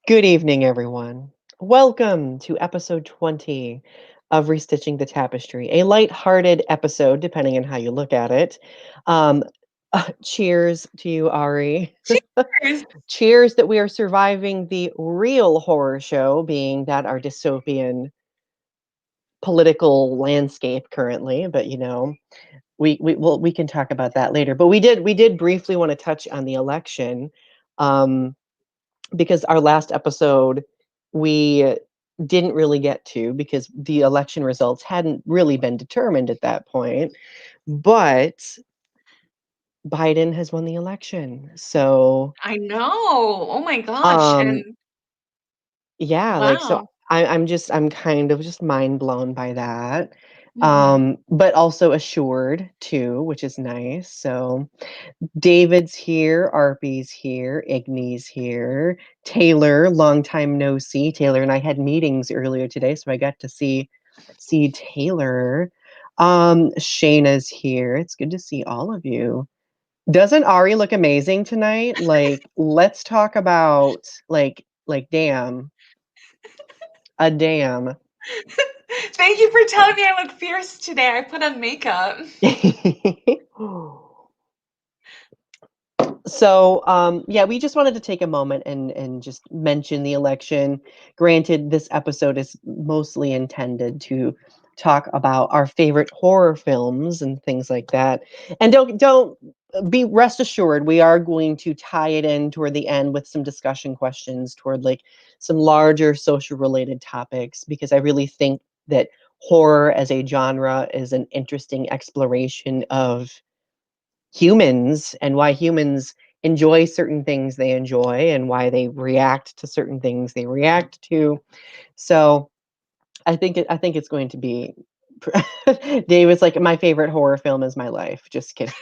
Good evening, everyone. Welcome to episode 20 of Restitching the Tapestry, a light-hearted episode, depending on how you look at it. Um, cheers to you, Ari. Cheers. Cheers that we are surviving the real horror show, being that our dystopian political landscape currently. But we can talk about that later. But we did briefly want to touch on the election. Um, because our last episode we didn't really get to because the election results hadn't really been determined at that point. But Biden has won the election. So I know. Oh my gosh. um And yeah, wow. I'm kind of just mind blown by that. Mhm. But also assured too, which is nice. So David's here, Arpy's here, Igny's here, Taylor, long time no see. Taylor and I had meetings earlier today, so I got to see Taylor. Shayna's here. It's good to see all of you. Doesn't Ari look amazing tonight? Like, let's talk about damn, a damn. Thank you for telling me I look fierce today. I put on makeup. So, yeah, we just wanted to take a moment and just mention the election. Granted, this episode is mostly intended to talk about our favorite horror films and things like that. And don't be rest assured, we are going to tie it in toward the end with some discussion questions toward like some larger social related topics because I really think that horror as a genre is an interesting exploration of humans and why humans enjoy certain things they enjoy and why they react to certain things they react to. So I think it's going to be David's like my favorite horror film is my life. Just kidding.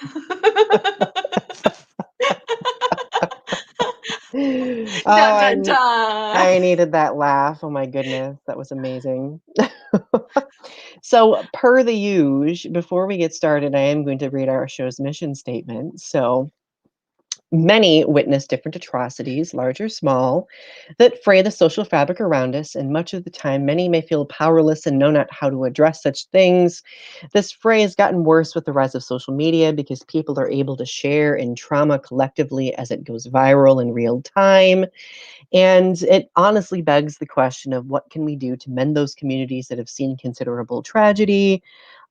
Oh, Dun dun dun. I needed that laugh. Oh my goodness, that was amazing. So, per the usual, before we get started, I am going to read our show's mission statement. So, many witness different atrocities, large or small, that fray the social fabric around us, and much of the time, many may feel powerless and know not how to address such things. This fray has gotten worse with the rise of social media because people are able to share in trauma collectively as it goes viral in real time. And it honestly begs the question of what can we do to mend those communities that have seen considerable tragedy.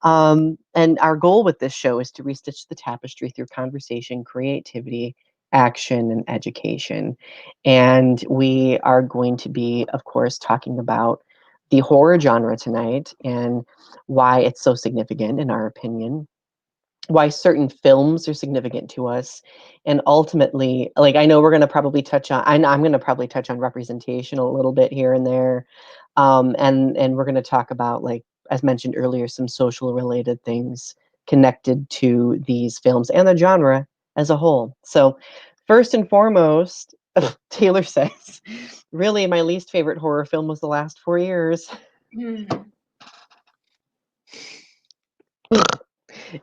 And our goal with this show is to restitch the tapestry through conversation, creativity, action, and education. And we are going to be, of course, talking about the horror genre tonight and why it's so significant, in our opinion, why certain films are significant to us, and ultimately, like, I know we're going to probably touch on I'm going to probably touch on representation a little bit here and there, and we're going to talk about, like, as mentioned earlier, some social related things connected to these films and the genre as a whole. So first and foremost, Taylor says, really my least favorite horror film was the last 4 years. Mhm.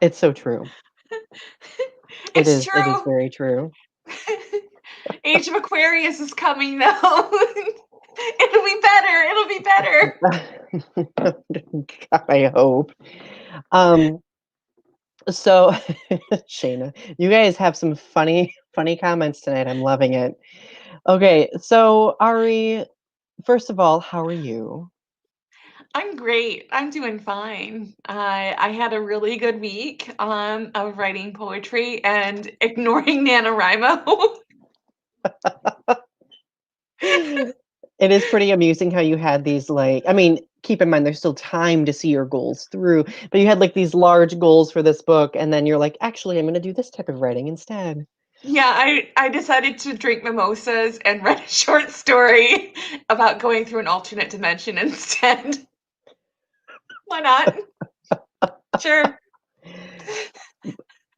It's so true. it It's is it is true. very true. Age of Aquarius is coming though. It'll be better. It'll be better. God, I hope. Um, so Shayna, you guys have some funny comments tonight. I'm loving it. Okay, so Ari, first of all, how are you? I'm great. I'm doing fine. I had a really good week of writing poetry and ignoring NaNoWriMo. It is pretty amusing how you had these, like, I mean, keep in mind there's still time to see your goals through, but you had like these large goals for this book, and then you're like, actually, I'm going to do this type of writing instead. Yeah, I decided to drink mimosas and write a short story about going through an alternate dimension instead. Why not? Sure.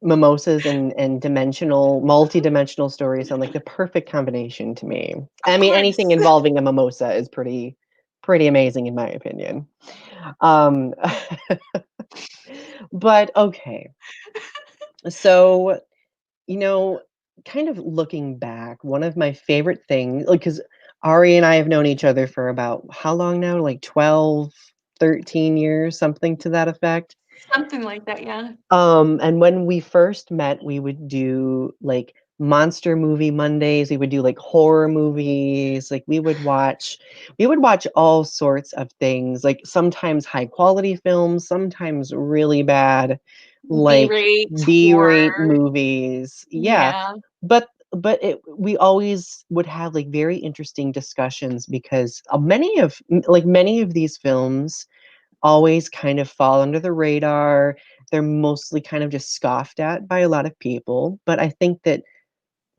Mimosas and dimensional multi-dimensional stories sound like the perfect combination to me. I Of mean, anything course. involving a mimosa is pretty amazing in my opinion. Um, but okay. So, you know, kind of looking back, one of my favorite things, like, because Ari and I have known each other for about how long now? Like 12, 13 years, something to that effect. Something like that, yeah. And when we first met, we would do like monster movie Mondays. We would do like horror movies. Like we would watch all sorts of things, like sometimes high quality films, sometimes really bad, like B-rate B-rate horror. movies. Yeah. Yeah. We always would have like very interesting discussions because many of these films always kind of fall under the radar. They're mostly kind of just scoffed at by a lot of people. But I think that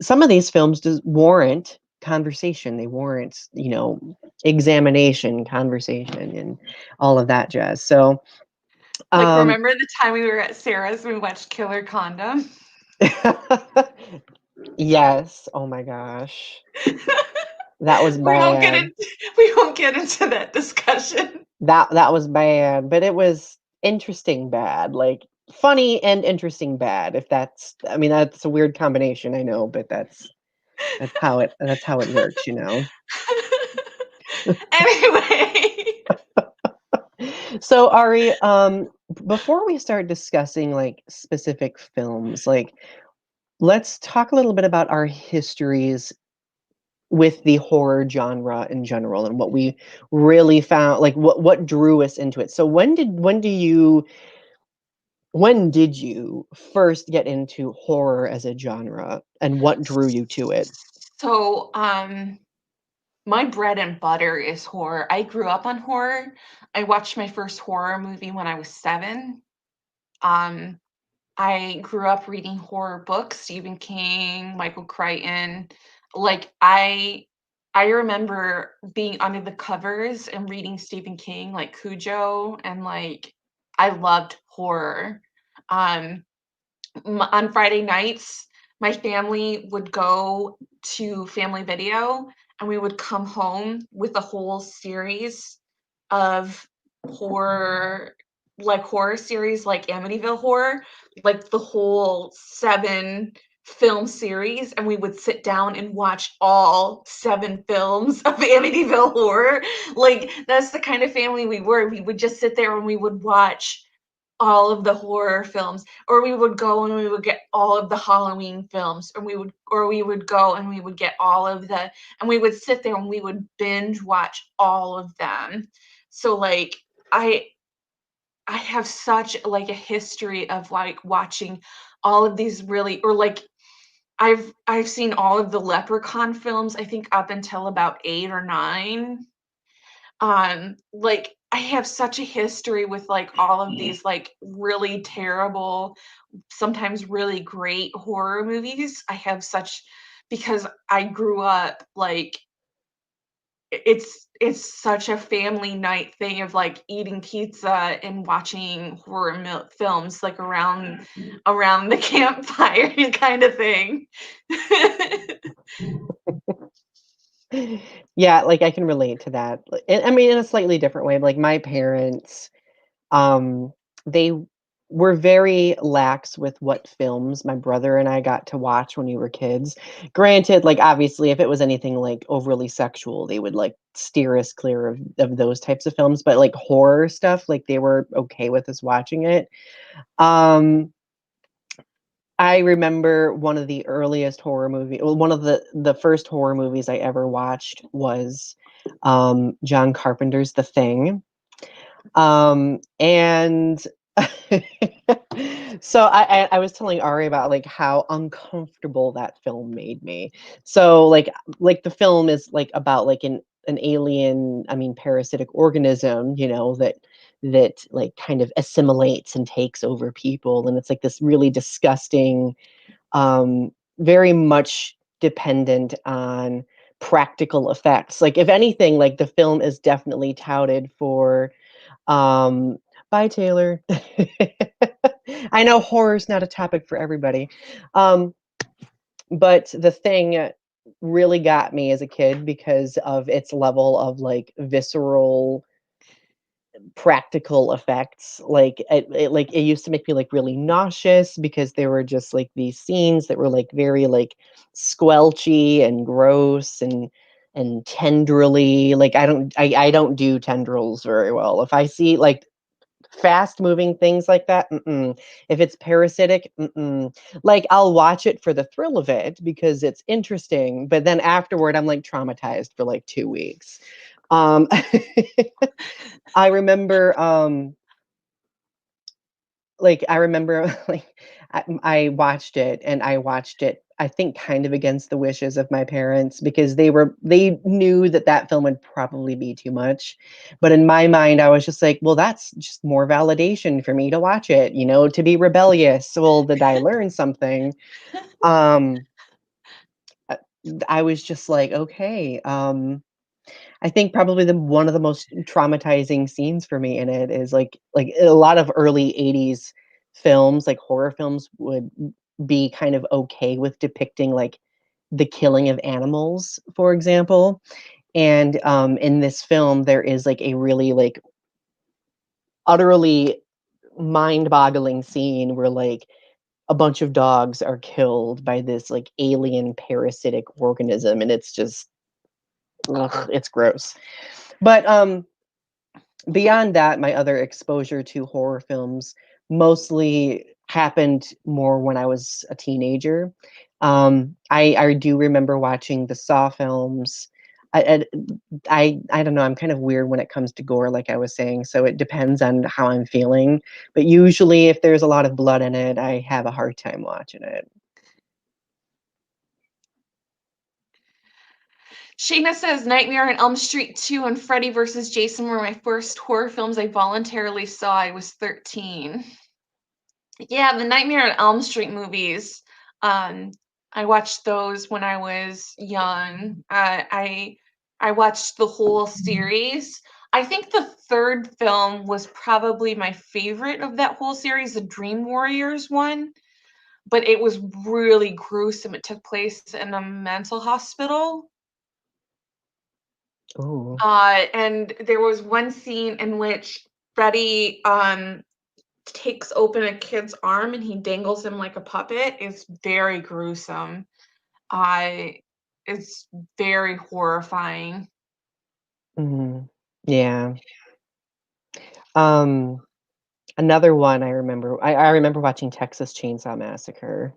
some of these films just warrant conversation. They warrant, examination, conversation, and all of that jazz. So, Like, um, remember the time we were at Sarah's and we watched Killer Condom? yes. Oh my gosh. That was We won't get bad. into we won't get into that discussion. That was bad, but it was interesting bad, like funny and interesting bad. If that's, I mean, that's a weird combination, I know, but that's how it works, you know. Anyway. So Ari, before we start discussing like specific films, like let's talk a little bit about our histories with the horror genre in general and what we really found, like what drew us into it. So when did you first get into horror as a genre, and what drew you to it? So, my bread and butter is horror. I grew up on horror. I watched my first horror movie when I was 7. Um, I grew up reading horror books, Stephen King, Michael Crichton. Like, I remember being under the covers and reading Stephen King, like Cujo, and, like, I loved horror. Um, on Friday nights, my family would go to Family Video, and we would come home with a whole series of horror, like horror series, like Amityville Horror, like the whole 7 film series, and we would sit down and watch all 7 films of Amityville Horror. Like, that's the kind of family we were. We would just sit there and we would watch all of the horror films, or we would go and we would get all of the Halloween films, or we would go and we would get all of the and we would sit there and we would binge watch all of them. So, like, I I have such, like, a history of, like, watching all of these really, or, like, I've seen all of the Leprechaun films, I think up until about 8 or 9. Like, I have such a history with, like, all of these, like, really terrible, sometimes really great horror movies. I have such because I grew up, like, it's such a family night thing of, like, eating pizza and watching horror films, like, around the campfire kinda thing. Yeah, like I can relate to that. I mean, in a slightly different way. Like my parents, um, they were very lax with what films my brother and I got to watch when we were kids. Granted, like obviously, if it was anything like overly sexual, they would like steer us clear of those types of films. But like horror stuff, like they were okay with us watching it. Um, I remember one of the earliest horror one of the first horror movies I ever watched was, John Carpenter's The Thing, and so I was telling Ari about, like, how uncomfortable that film made me. So, the film is, like, about, like, an alien, I mean, parasitic organism, that, like, kind of assimilates and takes over people, and it's, like, this really disgusting, very much dependent on practical effects. Like, if anything, like, the film is definitely touted for, um bye, Taylor. I know horror's not a topic for everybody. Um, but The Thing really got me as a kid because of its level of, like, visceral practical effects. Like it used to make me like really nauseous because there were just like these scenes that were like very like squelchy and gross, and tenderly. Like I don't do tendrils very well. If I see like fast moving things like that, mm-mm. If it's parasitic, mm-mm. Like I'll watch it for the thrill of it because it's interesting, but then afterward I'm like traumatized for like 2 weeks. Um, I remember like I remember like I watched it and I watched it I think kind of against the wishes of my parents because they knew that that film would probably be too much. But in my mind I was just like, well, that's just more validation for me to watch it, you know, to be rebellious. Well, did I learn something? Um uh, I was just like, okay, I think probably the one of the most traumatizing scenes for me in it is like a lot of early '80s films, like horror films, would be kind of okay with depicting like the killing of animals, for example. And in this film, there is like a really like utterly mind-boggling scene where like a bunch of dogs are killed by this like alien parasitic organism, and it's just ugh, it's gross. But beyond that, my other exposure to horror films mostly happened more when I was a teenager. I do remember watching the Saw films. I, I don't know. I'm kind of weird when it comes to gore, like I was saying. So it depends on how I'm feeling. But usually, if there's a lot of blood in it, I have a hard time watching it. Shayna says Nightmare on Elm Street 2 and Freddy vs. Jason were my first horror films I voluntarily saw. I was 13. Yeah, the Nightmare on Elm Street movies. Um, I watched those when I was young. I watched the whole series. I think the third film was probably my favorite of that whole series, the Dream Warriors one, but it was really gruesome. It took place in a mental hospital. Oh. And there was one scene in which Freddy takes open a kid's arm and he dangles him like a puppet. It's very gruesome. I it's very horrifying. Mhm. Yeah. Um, Another one I remember I remember watching Texas Chainsaw Massacre,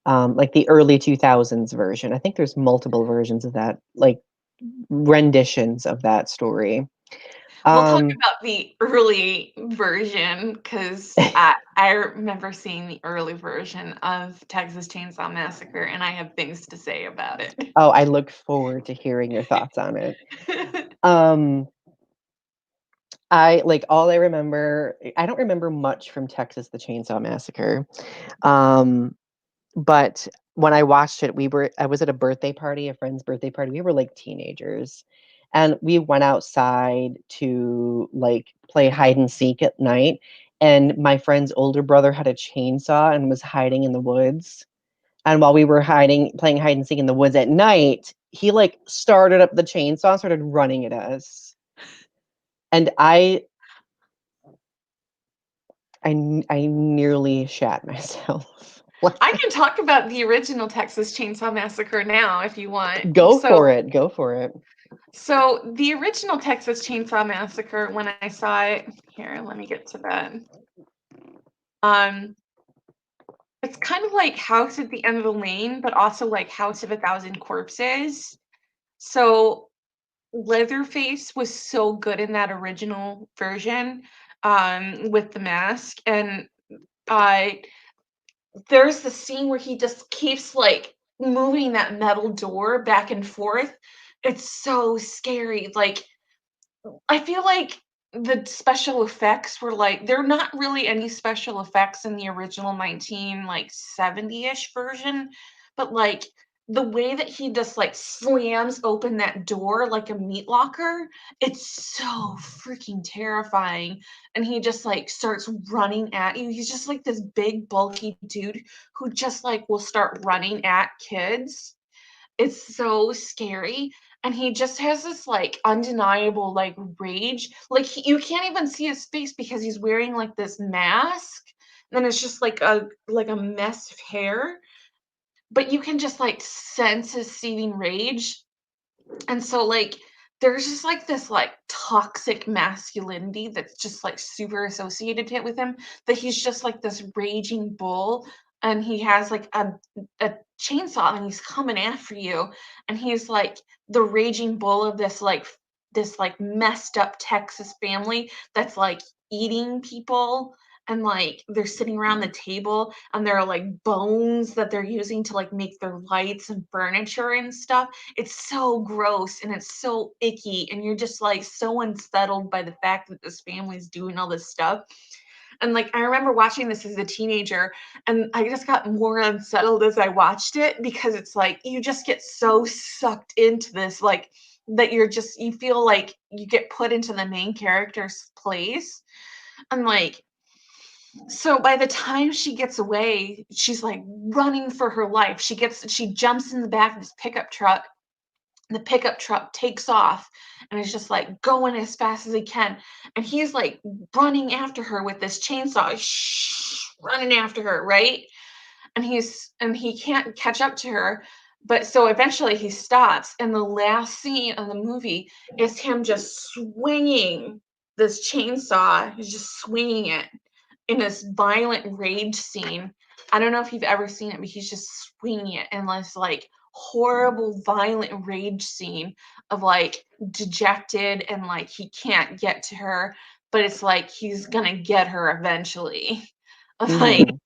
like the early 2000s version. I think there's multiple versions of that, like renditions of that story. We'll talk Um, about the early version because I remember seeing the early version of Texas Chainsaw Massacre and I have things to say about it. oh, I look forward to hearing your thoughts on it. Um, I like all I remember I don't remember much from Texas the Chainsaw Massacre. Um, But when I watched it, I was at a birthday party, a friend's birthday party. We were like teenagers. And we went outside to like play hide and seek at night. And my friend's older brother had a chainsaw and was hiding in the woods. And while we were playing hide and seek in the woods at night, he like started up the chainsaw and started running at us. And I nearly shat myself. I Like, can talk about the original Texas Chainsaw Massacre now if you want. go for it. Go for it. So the original Texas Chainsaw Massacre, when I saw it, here, let me get to that. Um, it's kind of like House at the End of the Lane, but also like House of a Thousand Corpses. So Leatherface was so good in that original version, with the mask, and uh, there's the scene where he just keeps like moving that metal door back and forth. It's so scary. Like I feel like the special effects were like there are not really any special effects in the original 19 like 70-ish version, but like the way that he just like slams open that door like a meat locker, it's so freaking terrifying. And he just like starts running at you. He's just like this big bulky dude who just like will start running at kids. It's so scary, and he just has this, like, undeniable, like, rage. Like, you can't even see his face because he's wearing, like, this mask, and then it's just like a mess of hair, but you can just, like, sense his seething rage, And so, like, there's just, like, this, like, toxic masculinity that's just, like, super associated with him, that he's just, like, this raging bull, and he has, like, a chainsaw, and he's coming after you, and he's, like, the raging bull of this, like, messed up Texas family that's, like, eating people, and, like, they're sitting around the table, and there are, like, bones that they're using to, like, make their lights and furniture and stuff. It's so gross and it's so icky, and you're just, like, so unsettled by the fact that this family's doing all this stuff. And, like, I remember watching this as a teenager, and I just got more unsettled as I watched it because it's like you just get so sucked into this, like, that you feel like you get put into the main character's place. And, like, so by the time she gets away, she's, like, running for her life. She jumps in the back of this pickup truck. The pickup truck takes off and is just, like, going as fast as he can, and he's, like, running after her with this chainsaw, running after her, right? And he can't catch up to her, but so eventually he stops, and the last scene of the movie is him just swinging this chainsaw. He's just swinging it in this violent rage scene. I don't know if you've ever seen it, but he's just swinging it in this, like, horrible violent rage scene of, like, dejected, and, like, he can't get to her, but it's like he's gonna get her eventually. Like, Mhm.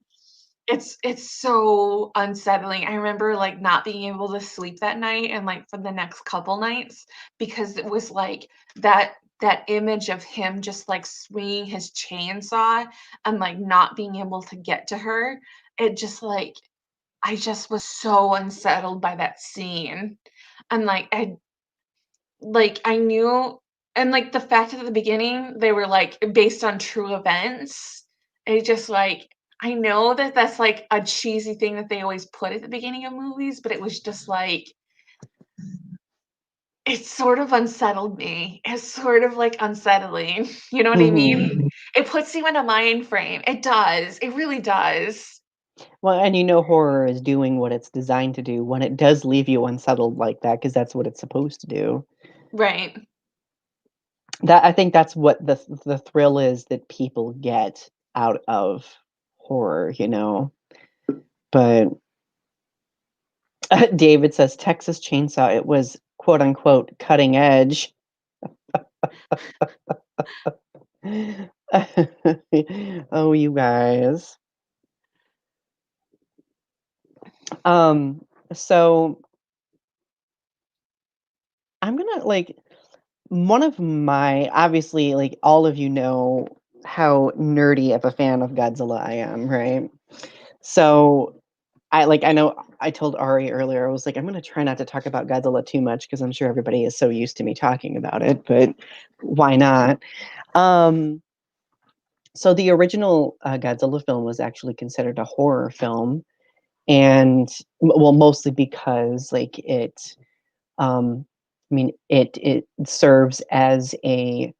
it's so unsettling. I remember, like, not being able to sleep that night and, like, for the next couple nights because it was, like, that image of him just, like, swinging his chainsaw and, like, not being able to get to her. It just, like, I just was so unsettled by that scene. And, I knew, and, like, the fact that at the beginning they were, like, based on true events, it just, like, I know that that's, like, a cheesy thing that they always put at the beginning of movies, but it was just, like, it sort of unsettled me. It's sort of, like, unsettling, you know what I Mhm. mean? It puts you in a mind frame. It does, it really does. Well, and horror is doing what it's designed to do when it does leave you unsettled like that, because that's what it's supposed to do. Right. That I think that's what the thrill is that people get out of horror, you know? But David says Texas Chainsaw, it was quote unquote cutting edge. Oh, you guys. Um, so I'm gonna like one of my obviously like all of you know how nerdy of a fan of Godzilla I am, right? So I know I told Ari earlier, I was like, I'm gonna try not to talk about Godzilla too much because I'm sure everybody is so used to me talking about it, but why not? Um, so the original Godzilla film was actually considered a horror film, and well, mostly because like um, it serves as a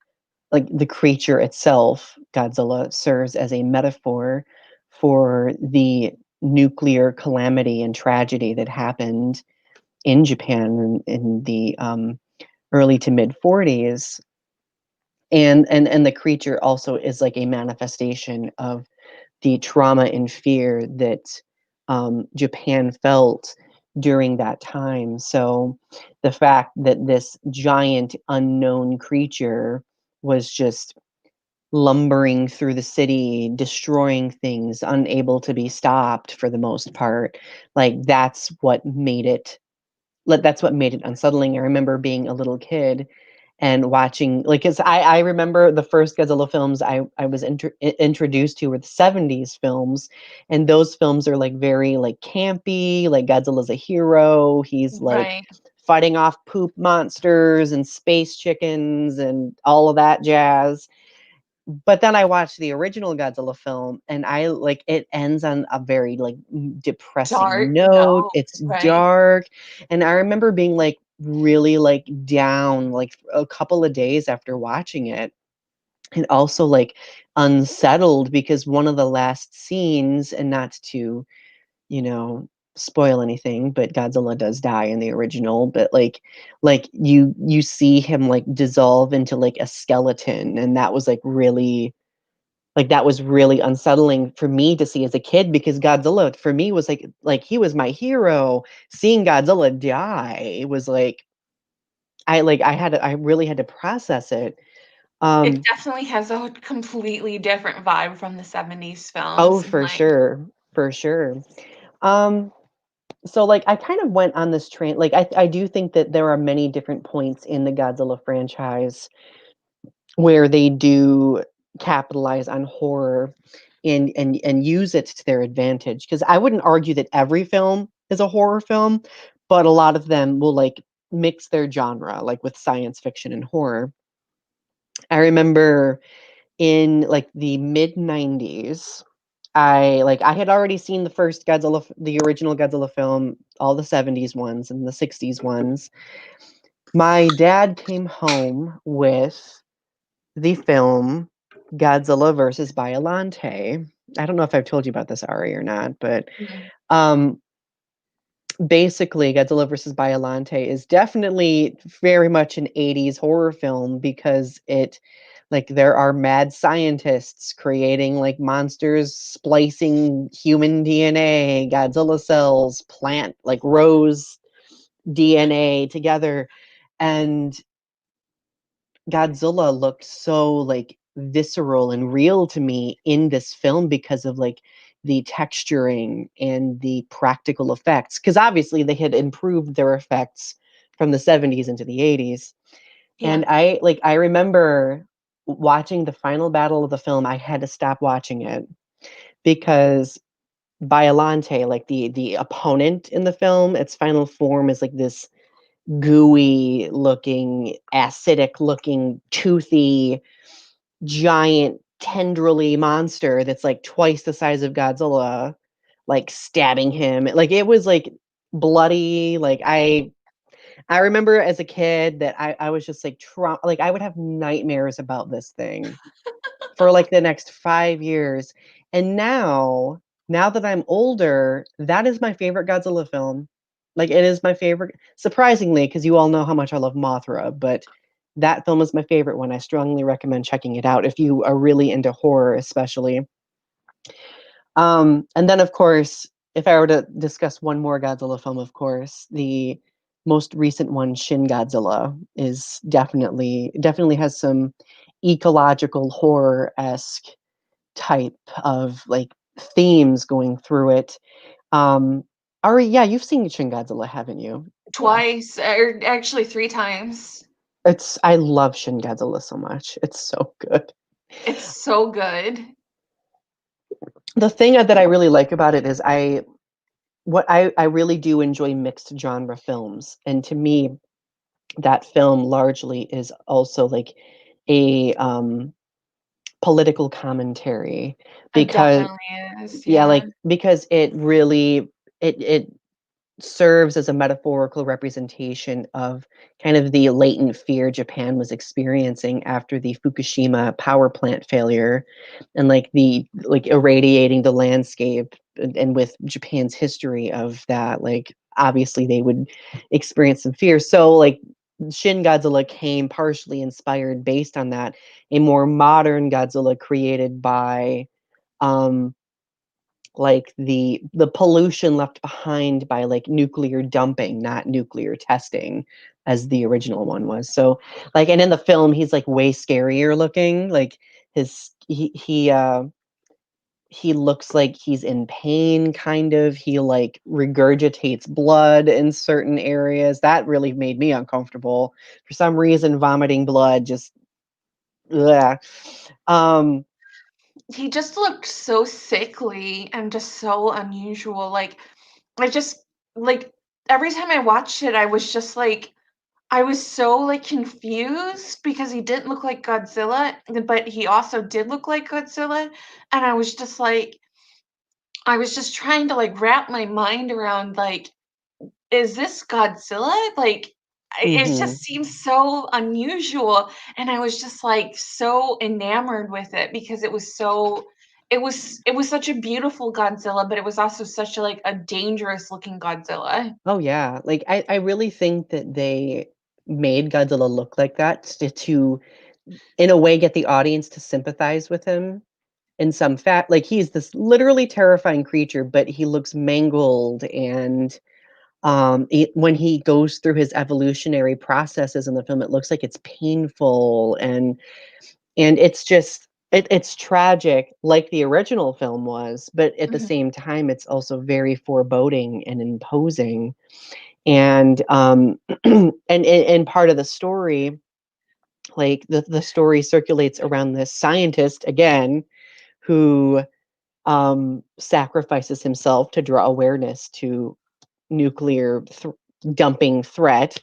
like the creature itself, Godzilla, serves as a metaphor for the nuclear calamity and tragedy that happened in Japan in the early to mid 40s. And the creature also is like a manifestation of the trauma and fear that Japan felt during that time. So the fact that this giant unknown creature was just lumbering through the city, destroying things, unable to be stopped for the most part, like that's what made it unsettling. I remember being a little kid and watching like 'cause I remember the first Godzilla films I was introduced to were the 70s films, and those films are, like, very, like, campy, like, Godzilla's a hero, he's, like, Right. fighting off poop monsters and space chickens and all of that jazz. But then I watched the original Godzilla film, and I like, it ends on a very, like, depressing Dark, note, no, it's right. dark, and I remember being, like, really, like, down, like, a couple of days after watching it, and also, like, unsettled because one of the last scenes and not to, you know spoil anything, but Godzilla does die in the original, but you see him like dissolve into like a skeleton, and that was that was really unsettling for me to see as a kid, because Godzilla for me was like he was my hero. Seeing Godzilla die was like I really had to process it. It Um definitely has a completely different vibe from the 70s oh, films, and, for sure. For sure. Um so like I kind of went on this train. Like I do think that there are many different points in the Godzilla franchise where they do capitalize on horror and use it to their advantage, because I wouldn't argue that every film is a horror film, but a lot of them will like mix their genre like with science fiction and horror. I remember in like the mid 90s, I had already seen the first the original Godzilla film, all the 70s ones and the 60s ones. My dad came home with the film Godzilla versus Biollante. I don't know if I've told you about this, Ari, or not, but Mhm. um, basically, Godzilla versus Biollante is definitely very much an 80s horror film, because there are mad scientists creating like monsters, splicing human DNA, Godzilla cells, plant like rose DNA together. And Godzilla looked so like visceral and real to me in this film because of like the texturing and the practical effects, because obviously they had improved their effects from the 70s into the 80s. Yeah. And I remember watching the final battle of the film. I had to stop watching it because Biollante, like the opponent in the film, its final form is like this gooey looking, acidic looking, toothy, giant, tendrily monster that's like twice the size of Godzilla, like stabbing him. Like it was like bloody. Like I remember as a kid that I was just like like I would have nightmares about this thing for like the next 5 years. And now that I'm older, that is my favorite Godzilla film. Like it is my favorite, surprisingly, because you all know how much I love Mothra, but that film is my favorite one. I strongly recommend checking it out if you are really into horror, especially. And then, of course, if I were to discuss one more Godzilla film, of course, the most recent one, Shin Godzilla, is definitely has some ecological horror esque type of like themes going through it. Ari, yeah, you've seen Shin Godzilla, haven't you? Yeah. Twice, or actually 3 times. I love Shin Godzilla so much. It's so good. It's so good. The thing that I really like about it is I really do enjoy mixed genre films. And to me, that film largely is also like a political commentary, It because definitely is, yeah, yeah. like because it really it serves as a metaphorical representation of kind of the latent fear Japan was experiencing after the Fukushima power plant failure, and like the like irradiating the landscape, and with Japan's history of that, like obviously they would experience some fear. So like Shin Godzilla came partially inspired based on that, a more modern Godzilla created by um like the pollution left behind by like nuclear dumping, not nuclear testing, as the original one was. So like, and in the film he's like way scarier looking. Like he looks like he's in pain, kind of. He like regurgitates blood in certain areas. That really made me uncomfortable. For some reason, vomiting blood just ugh. um He just looked so sickly and just so unusual, like, I just like, every time I watched it, I was just like I was so, like, confused because he didn't look like Godzilla, but he also did look like Godzilla, and I was just trying to, like, wrap my mind around, like, "Is this Godzilla?" Like, it mhm. just seems so unusual, and I was just, like, so enamored with it because it was so it was such a beautiful Godzilla, but it was also such a, like, a dangerous looking Godzilla. Oh, yeah. Like, I really think that they made Godzilla look like that to, in a way, get the audience to sympathize with him in some fact. Like, he's this literally terrifying creature, but he looks mangled, and when he goes through his evolutionary processes in the film, it looks like it's painful, and it's just it's tragic like the original film was, but at the Mhm. same time, it's also very foreboding and imposing. And and part of the story, like the story circulates around this scientist again who sacrifices himself to draw awareness to nuclear dumping threat.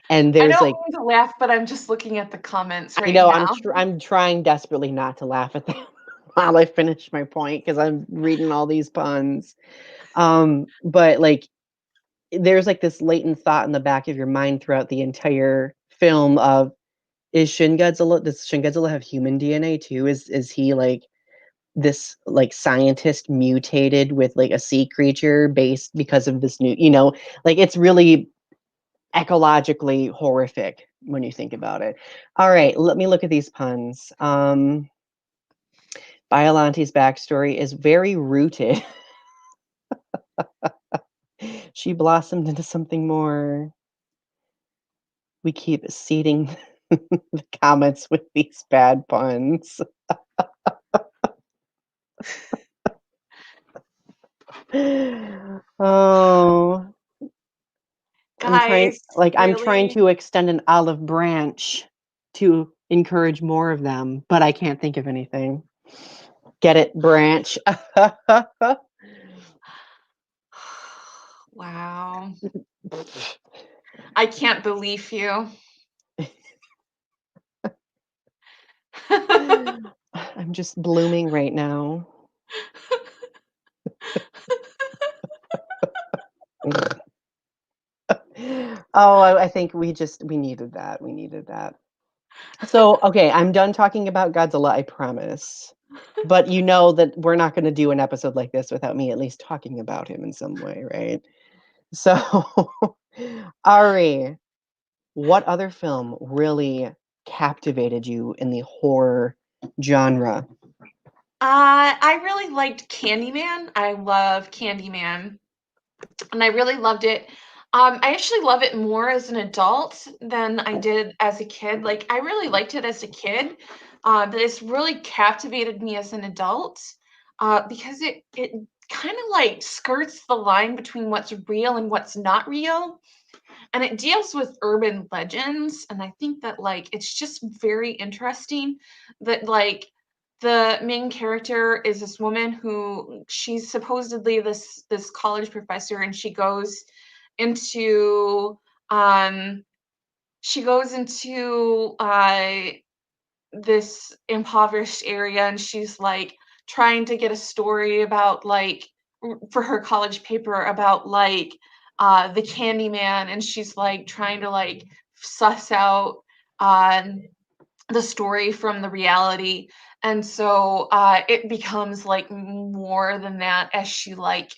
And I there's don't like, mean to laugh, but I'm just looking at the comments I right know now. I'm trying desperately not to laugh at that while I finish my point because I'm reading all these puns. But like, there's like this latent thought in the back of your mind throughout the entire film of, does Shin Godzilla have human DNA too? Is he like this like scientist mutated with like a sea creature based because of this new, like it's really ecologically horrific when you think about it. All right, let me look at these puns. Biollante's backstory is very rooted. She blossomed into something more. We keep seeding the comments with these bad puns. Oh, Guys, I'm trying really? to extend an olive branch to encourage more of them, but I can't think of anything. Get it, branch. Wow. I can't believe you. I'm just blooming right now. Oh, I think we needed that. We needed that. So, okay, I'm done talking about Godzilla, I promise. But you know that we're not gonna do an episode like this without me at least talking about him in some way, right? So, Ari, what other film really captivated you in the horror genre? I really liked Candyman. I love Candyman, and I really loved it. I actually love it more as an adult than I did as a kid. Like, I really liked it as a kid, but it's really captivated me as an adult, because it kind of like skirts the line between what's real and what's not real, and it deals with urban legends. And I think that like it's just very interesting that like the main character is this woman who she's supposedly this college professor, and um she goes into this impoverished area, and she's like trying to get a story about like for her college paper about like the Candyman, and she's like trying to like suss out um the story from the reality. And so it becomes like more than that as she like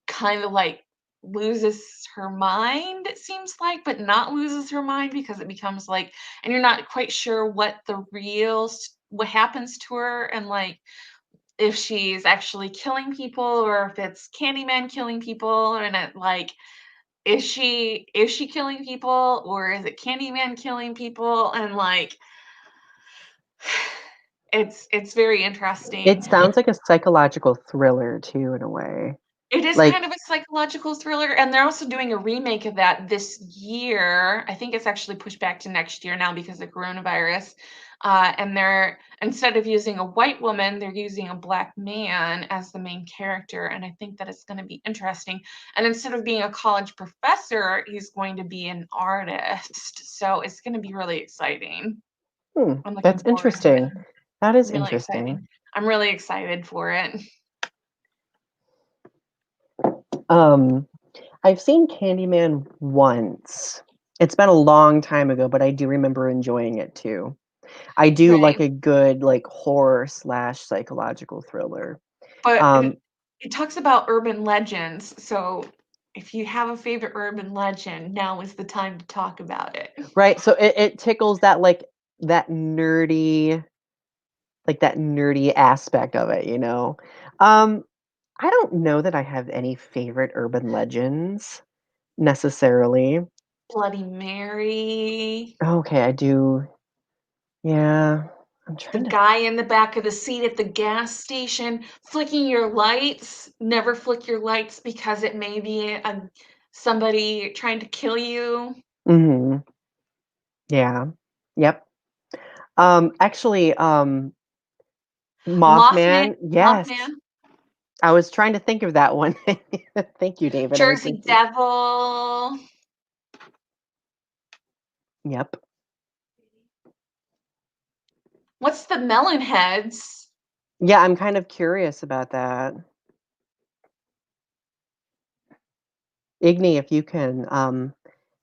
kind of like loses her mind, it seems like, but not loses her mind, because it becomes like, and you're not quite sure what the what happens to her, and like if she's actually killing people or if it's Candyman killing people, and it like is she killing people or is it Candyman killing people, and like it's very It interesting. sounds like a psychological thriller too, in a way. It is Like, kind of a psychological thriller, and they're also doing a remake of that this year. I think it's actually pushed back to next year now because of coronavirus. And they're instead of using a white woman, they're using a black man as the main character, and I think that it's going to be interesting. And instead of being a college professor, he's going to be an artist. So it's going to be really exciting. I'm looking that's forward to it. interesting. That is Really exciting. interesting. I'm really excited for it. Um, I've seen Candyman once. It's been a long time ago, but I do remember enjoying it too. I do like Right. a good, like, horror slash psychological thriller. But Um, it talks about urban legends, so if you have a favorite urban legend, now is the time to talk about it. right, so it tickles that, that nerdy that nerdy aspect of it, you know? Um, I don't know that I have any favorite urban legends necessarily. Bloody Mary, Okay, I do. Yeah. I'm the trying to. guy in the back of the seat at the gas station flicking your lights. Never flick your lights because it may be somebody trying to kill you. Mhm. Yeah. Yep. Actually, Mothman, Mothman, yes. Mothman, I was trying to think of that one. Thank you, David. I Jersey appreciate. Devil. Yep. What's the melon heads? Yeah, I'm kind of curious about that. Igni, if you can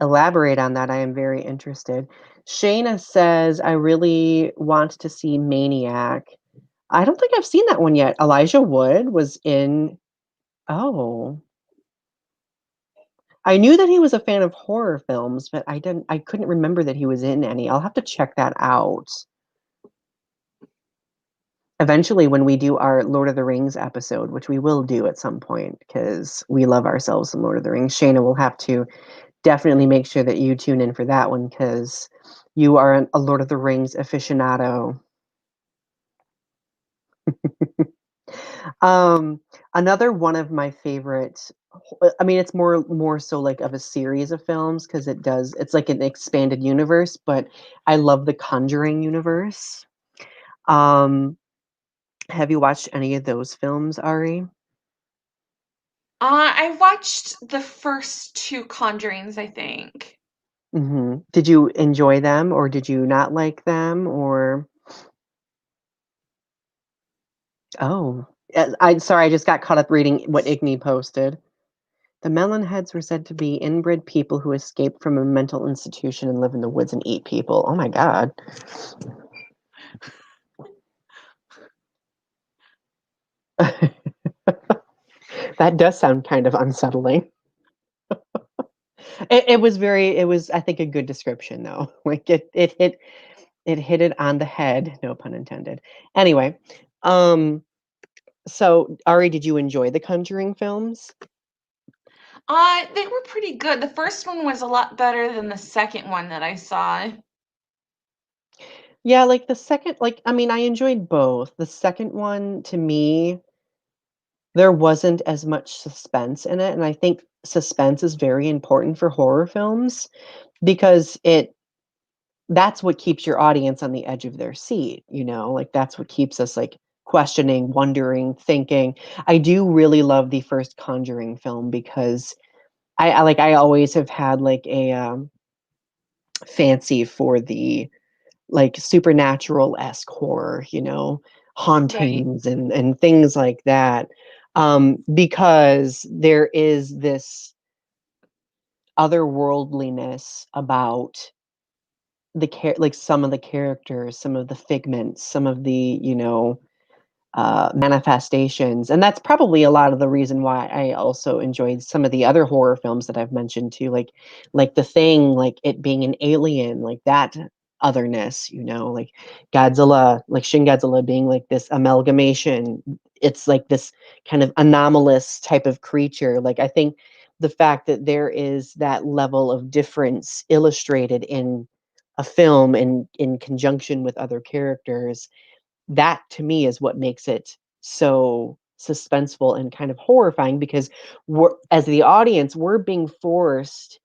elaborate on that, I am very interested. Shayna says, I really want to see Maniac. I don't think I've seen that one yet. Elijah Wood was in. Oh, I knew that he was a fan of horror films, but I couldn't remember that he was in any. I'll have to check that out. Eventually, when we do our Lord of the Rings episode, which we will do at some point because we love ourselves some Lord of the Rings, Shayna will have to definitely make sure that you tune in for that one because you are a Lord of the Rings aficionado. Um, Another one of my favorite. I mean, it's more so like of a series of films because it's like an expanded universe, but I love the Conjuring universe. Um, have you watched any of those films, Ari? I watched the first 2 Conjurings, I think. Did you enjoy them or did you not like them or oh, I sorry, I just got caught up reading what Igny posted. The Melonheads were said to be inbred people who escaped from a mental institution and live in the woods and eat people. Oh my god. That does sound kind of unsettling. It was I think a good description though. Like it hit it on the head, no pun intended. Anyway, um so Ari, did you enjoy the Conjuring films? They were pretty good. The first one was a lot better than the second one that I saw. Yeah, like the second I mean, I enjoyed both. The second one to me, there wasn't as much suspense in it, and I think suspense is very important for horror films because it that's what keeps your audience on the edge of their seat, you know? Like that's what keeps us like questioning, wondering, thinking. I do really love the first Conjuring film because I always have had like a fancy for the like supernatural-esque horror, you know, Right. hauntings and things like that. Because there is this otherworldliness about like some of the characters, some of the figments, some of the, you know, manifestations. And that's probably a lot of the reason why I also enjoyed some of the other horror films that I've mentioned too, like The Thing, like it being an alien, like that otherness, you know, like Godzilla, like Shin Godzilla being like this amalgamation. It's like this kind of anomalous type of creature. Like I think the fact that there is that level of difference illustrated in a film in conjunction with other characters, that to me is what makes it so suspenseful and kind of horrifying because we're as the audience we're being forced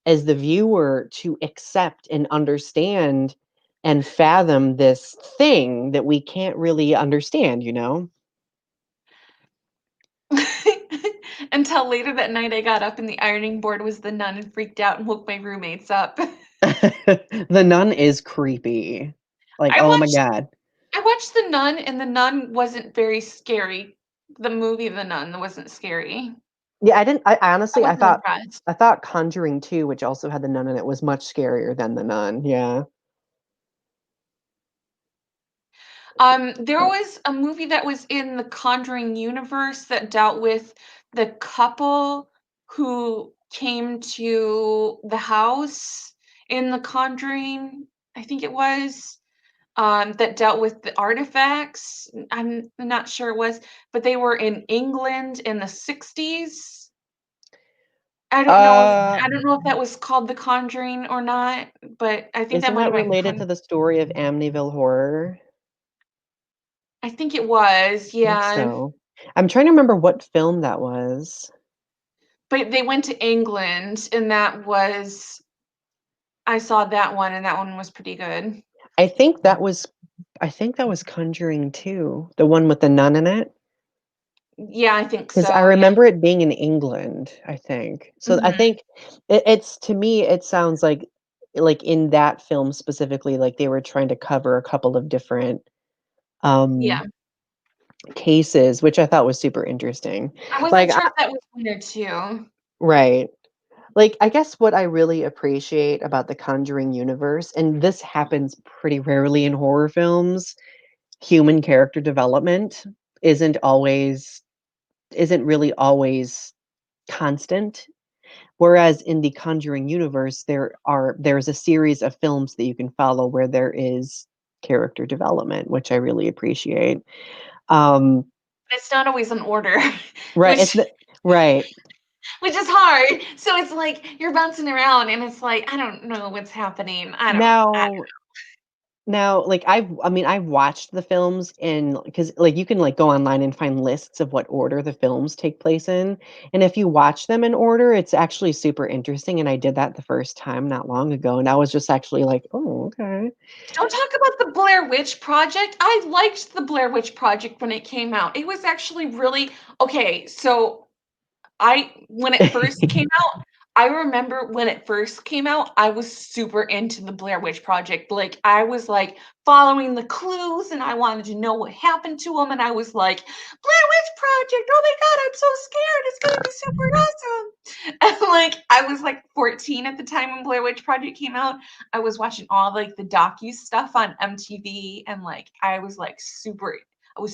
as the viewer to accept and understand and fathom this thing that we can't really understand, you know. Until later that night, I got up and the ironing board was the nun and freaked out and woke my roommates up. The Nun is creepy, like I oh my watched god. I watched The Nun, and The Nun wasn't very scary. The movie The Nun wasn't scary. Yeah, I I honestly wasn't impressed. I thought Conjuring 2, which also had the nun in it, was much scarier than the Nun. Yeah. There was a movie that was in the Conjuring universe that dealt with the couple who came to the house in the Conjuring, I think it was, that dealt with the artifacts. I'm not sure it was, but they were in England in the 60s. Uh, I don't know if that was called The Conjuring or not, but I think that isn't might that have been related to the story of Amityville Horror? I think it was, I think yeah. so. I'm trying to remember what film that was. But they went to England, and that was I saw that one, and that one was pretty good. I think that was I think that was Conjuring 2, the one with the nun in it. Yeah, I think 'Cause I so, yeah. remember it being in England, I think. So I Mhm. think it's to me, it sounds like in that film specifically, like they were trying to cover a couple of different, Yeah. um, cases, which I thought was super interesting. I wasn't Like sure if that was one or 2. right. Like, I guess what I really appreciate about the Conjuring universe, and this happens pretty rarely in horror films, human character development isn't always isn't really always constant. Whereas in the Conjuring universe, there's a series of films that you can follow where there is character development, which I really appreciate. Um, But it's not always in order, right, it's which the right. which is hard. So it's like you're bouncing around, and it's like, I don't know what's happening. I Now Now, like, I've watched the films in because like, you can, like, go online and find lists of what order the films take place in, and if you watch them in order, it's actually super interesting, and I did that the first time not long ago, and I was just actually like, "Oh, okay." don't talk about the Blair Witch Project. I liked the Blair Witch Project when it came out. It was actually really okay, so I when it first came out, I remember when it first came out, I was super into the Blair Witch Project. Like, I was, like, following the clues, and I wanted to know what happened to them. And I was like, "Blair Witch Project, oh my god, I'm so scared, it's gonna be super awesome." And, like, I was, like, 14 at the time when Blair Witch Project came out. I was watching all, like, the docu stuff on MTV, and, like, I was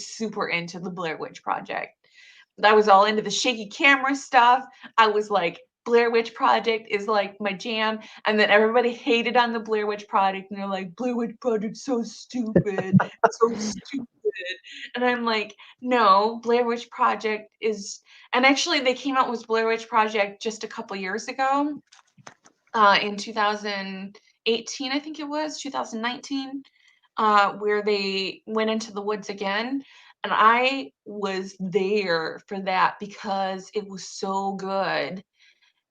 super into the Blair Witch Project. I was all into the shaky camera stuff. I was like, Blair Witch Project is like my jam. And then everybody hated on the Blair Witch Project, and they're like, Blair Witch Project's so stupid. It's so stupid. And I'm like, no, Blair Witch Project is, and actually they came out with Blair Witch Project just a couple years ago, in 2018, I think it was 2019, where they went into the woods again. And I was there for that because it was so good.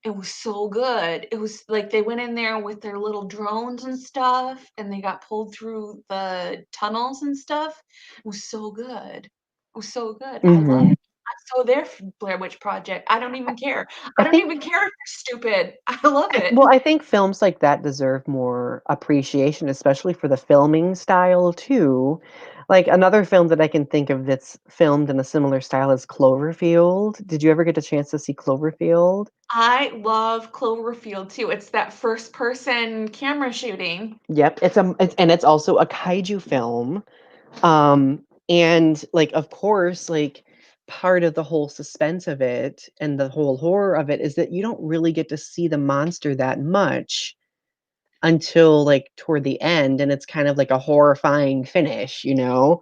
It was so good. It was like they went in there with their little drones and stuff, and they got pulled through the tunnels and stuff. It was so good. It was so good. I love Mhm. it. I'm so there for Blair Witch Project. I don't even care. I I don't think even care if they're stupid. I love it. I think films like that deserve more appreciation, especially for the filming style too. Like, another film that I can think of that's filmed in a similar style is Cloverfield. Did you ever get a chance to see Cloverfield? I love Cloverfield too. It's that first person camera shooting. Yep, it's also a kaiju film. And, like, of course, like, part of the whole suspense of it and the whole horror of it is that you don't really get to see the monster that much until, like, toward the end, and it's kind of like a horrifying finish, you know?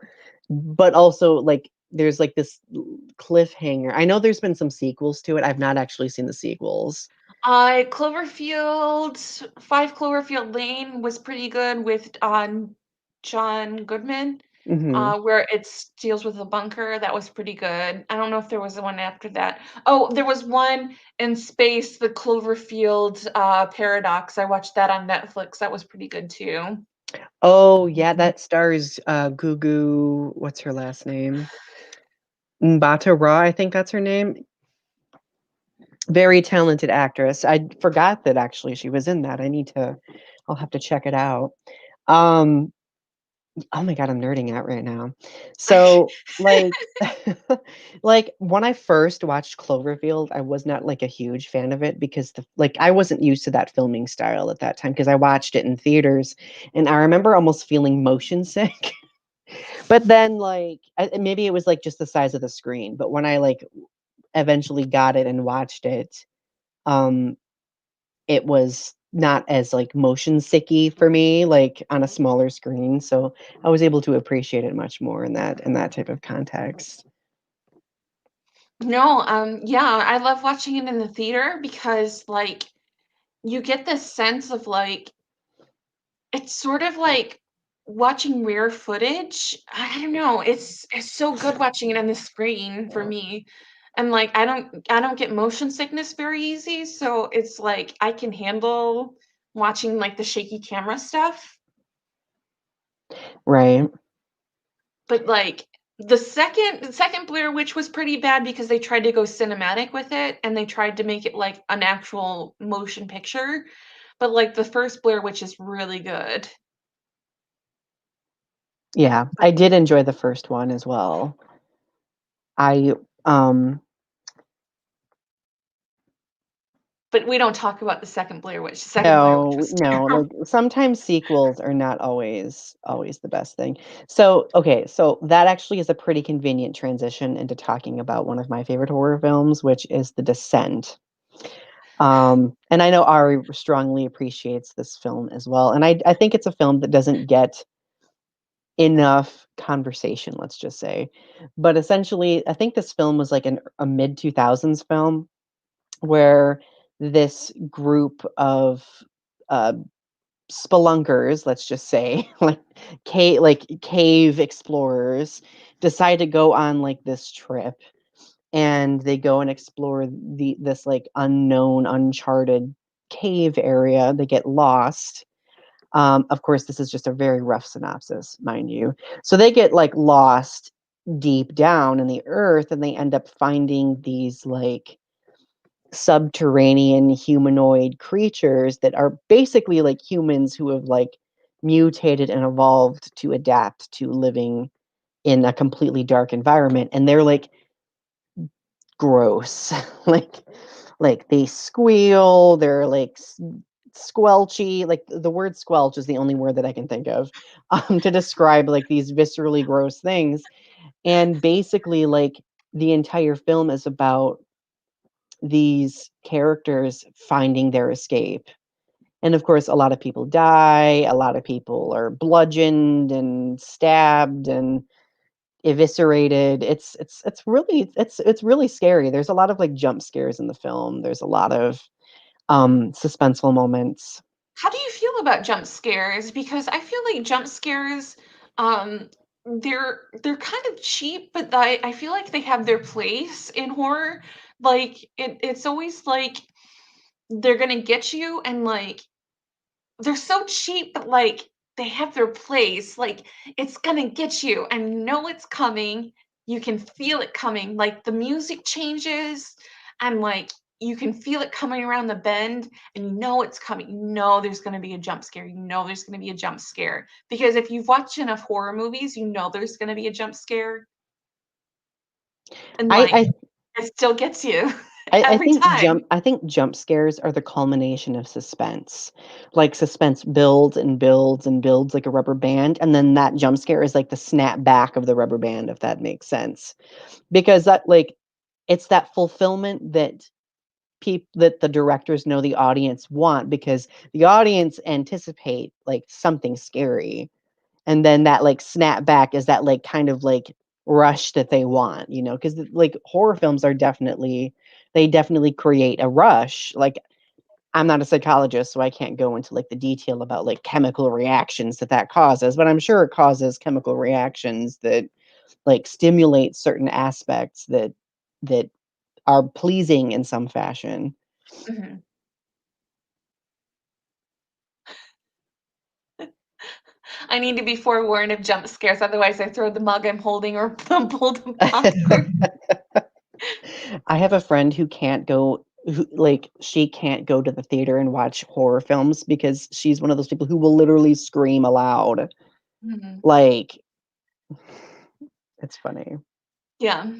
But also, like, there's, like, this l cliffhanger. I know there's been some sequels to it, I've not actually seen the sequels. Cloverfield, 5 Cloverfield Lane was pretty good with, John Goodman, Mhm. where it deals with a bunker. That was pretty good. I don't know if there was one after that. Oh, there was one in space, the Cloverfield, Paradox. I watched that on Netflix. That was pretty good too. Oh, yeah, that stars, Gugu what's her last name? Mbatha-Raw, I think that's her name. Very talented actress. I forgot that actually she was in that. I'll have to check it out. Um, oh my god, I'm nerding out right now. So, like like, when I first watched Cloverfield, I was not, like, a huge fan of it because I wasn't used to that filming style at that time because I watched it in theaters, and I remember almost feeling motion sick. But then, like, maybe it was like just the size of the screen. But when I like eventually got it and watched it, um, it was not as like motion sicky for me, like on a smaller screen. So I was able to appreciate it much more in that type of context. No, yeah, I love watching it in the theater because, like, you get this sense of, like, it's sort of like watching rare footage. I don't know, it's so good watching it on the screen for me, and, like, I don't get motion sickness very easy, so it's like I can handle watching, like, the shaky camera stuff, Right. but, like, the second Blair Witch was pretty bad because they tried to go cinematic with it, and they tried to make it like an actual motion picture, but, like, the first Blair Witch is really good. Yeah, I did enjoy the first one as well. I um But we don't talk about the second Blair Witch. The second Blair Witch no, was no, terrible. like sometimes sequels are not always the best thing. So, okay, so that actually is a pretty convenient transition into talking about one of my favorite horror films, which is The Descent. And I know Ari strongly appreciates this film as well. And I think it's a film that doesn't get enough conversation, let's just say. But essentially, I think this film was like a mid 2000s film where this group of uh, spelunkers, let's just say, like cave explorers, decide to go on like this trip, and they go and explore this like unknown, uncharted cave area. They get lost. Of course, this is just a very rough synopsis, mind you. So they get like lost deep down in the earth, and they end up finding these like subterranean humanoid creatures that are basically like humans who have like mutated and evolved to adapt to living in a completely dark environment, and they're like gross. like like they squeal, they're like squelchy. Like the word squelch is the only word that I can think of to describe like these viscerally gross things. And basically like the entire film is about these characters finding their escape. And of course, a lot of people die, a lot of people are bludgeoned and stabbed and eviscerated. It's really scary. There's a lot of like jump scares in the film. There's a lot of suspenseful moments. How do you feel about jump scares? Because I feel like jump scares, um, they're kind of cheap, but I feel like they have their place in horror. Like it's always like they're gonna get you, and like they're so cheap, but like they have their place. Like it's gonna get you, and you know it's coming. You can feel it coming. Like the music changes, and like you can feel it coming around the bend, and you know it's coming. You know there's gonna be a jump scare. You know there's gonna be a jump scare. Because if you've watched enough horror movies, you know there's gonna be a jump scare. And I like I it still gets you I every time. think jump scares are the culmination of suspense. Like suspense builds and builds and builds like a rubber band, and then that jump scare is like the snap back of the rubber band, if that makes sense. Because that like it's that fulfillment that that the directors know the audience want, because the audience anticipate like something scary, and then that like snap back is that like kind of like rush that they want, because like horror films are definitely, they definitely create a rush. Like, I'm not a psychologist, so I can't go into like the detail about like chemical reactions that causes, but I'm sure it causes chemical reactions that like stimulate certain aspects that are pleasing in some fashion. Mhm. I need to be forewarned of jump scares, otherwise I throw the mug I'm holding or pull the popcorn. I have a friend who can't go, who like she can't go to the theater and watch horror films because she's one of those people who will literally scream aloud. Mhm. Like, it's funny. Yeah.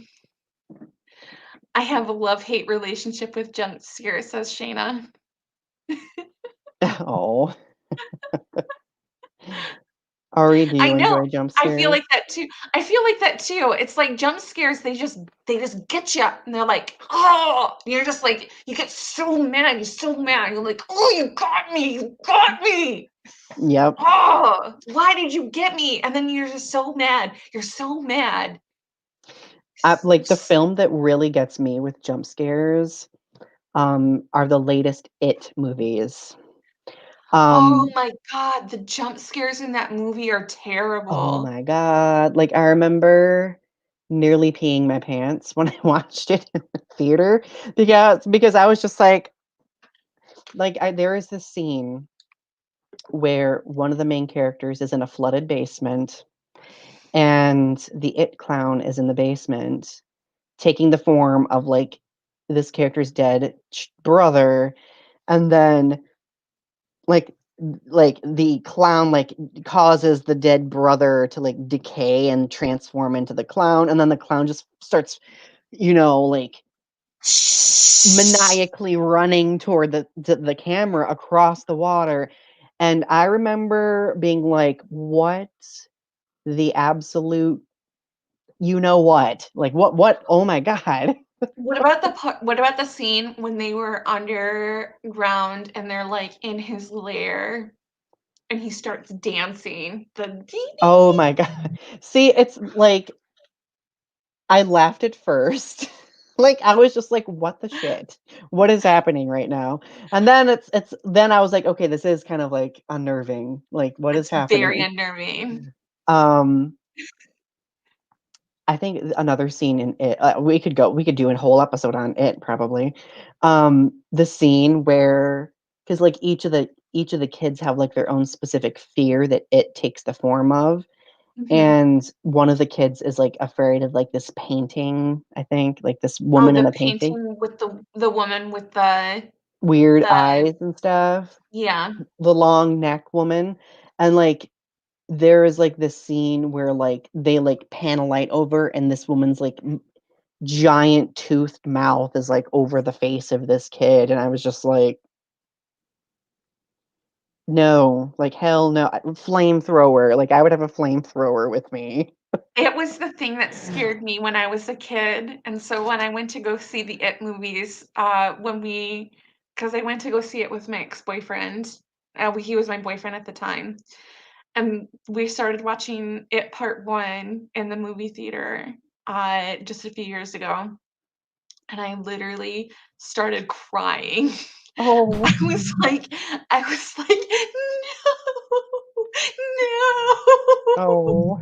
I have a love-hate relationship with jump scares, says Shayna. Oh, Ari, do I you know. enjoy jump I feel scares? like that too. I feel like that too. It's like jump scares, they just get you and they're like, "Oh!" You're just like you get so mad, you're so mad. You're like, "Oh, you got me. You got me. Yep. Oh, why did you get me?" And then you're just so mad. You're so mad. Like, the film that really gets me with jump scares, are the latest It movies. Oh Um, my god, the jump scares in that movie are oh terrible. my god, like, I remember nearly peeing my pants when I watched it in the theater because I was just I there is this scene where one of the main characters is in a flooded basement, and the It clown is in the basement taking the form of, like, this character's dead brother, and then, like the clown, causes the dead brother to, like, decay and transform into the clown, and then the clown just starts, like, maniacally running toward the camera across the water, and I remember being like, "What the absolute you know what?" Like, what oh my god. What about the scene when they were underground and they're, like, in his lair and he starts dancing? The dee Oh dee. my god. See, it's like I laughed at first. Like, I was just like, "What the shit? What is happening right now?" And then it's then I was like, "Okay, this is kind of, like, unnerving. Like, what is It's very happening?" unnerving. Um, I think another scene in It we could do a whole episode on It probably. The scene where, because like, each of the kids have, like, their own specific fear that It takes the form of. Mhm. And one of the kids is, like, afraid of, like, this painting, I think, like, this Oh, woman in the a painting, painting with the woman with weird the eyes and stuff, yeah. the long neck woman, and, like, there is, like, this scene where, like, they, like, pan a light over and this woman's, like, giant toothed mouth is, like, over the face of this kid, and I was just like, "No, like, hell no." Flamethrower, like, I would have a flamethrower with me. It was the thing that scared me when I was a kid, and so when I went to go see the It movies, when we, because I went to go see it with my ex-boyfriend, he was my boyfriend at the time, and we started watching It Part 1 in the movie theater, just a few years ago, and I literally started crying. I Oh. was like I was like, "No, no." Oh.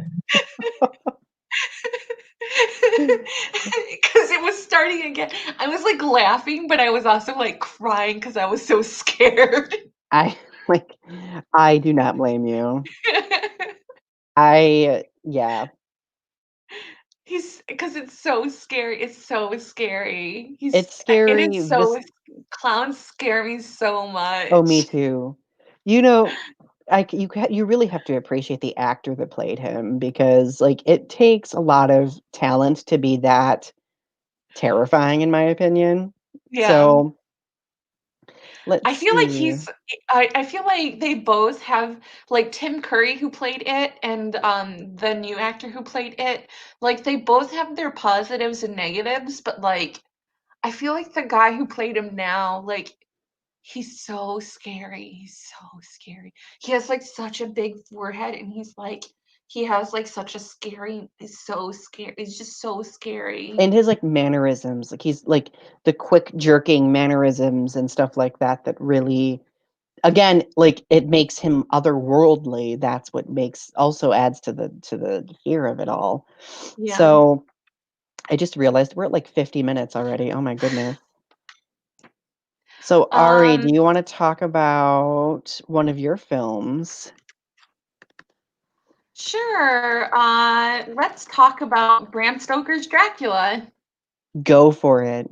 'Cause it was starting again. I was, like, laughing, but I was also, like, crying because I was so scared. I like, I do not blame you. I yeah, He's because it's so scary, it's so scary. it's And scary, it's so this clowns scare me so oh, me much. too. You know, you really have to appreciate the actor that played him because, like, it takes a lot of talent to be that terrifying, in my opinion. Yeah. So, let's I feel like see. I feel like they both have like Tim Curry who played it and the new actor who played it, like they both have their positives and negatives, but like I feel like the guy who played him now, like he's so scary. He's so scary. He has like such a big forehead and he has like such a scary he's so scary. He's just so scary. And his, like, mannerisms, like, he's like, the quick jerking mannerisms and stuff like that really again, like, it makes him otherworldly, that's what makes also adds to the fear of it all. Yeah. So, I just realized we're at, like, 50 minutes already, oh my goodness. So, Ari, do Um you wanna talk about one of your films? Sure. Let's talk about Bram Stoker's Dracula. Go for it.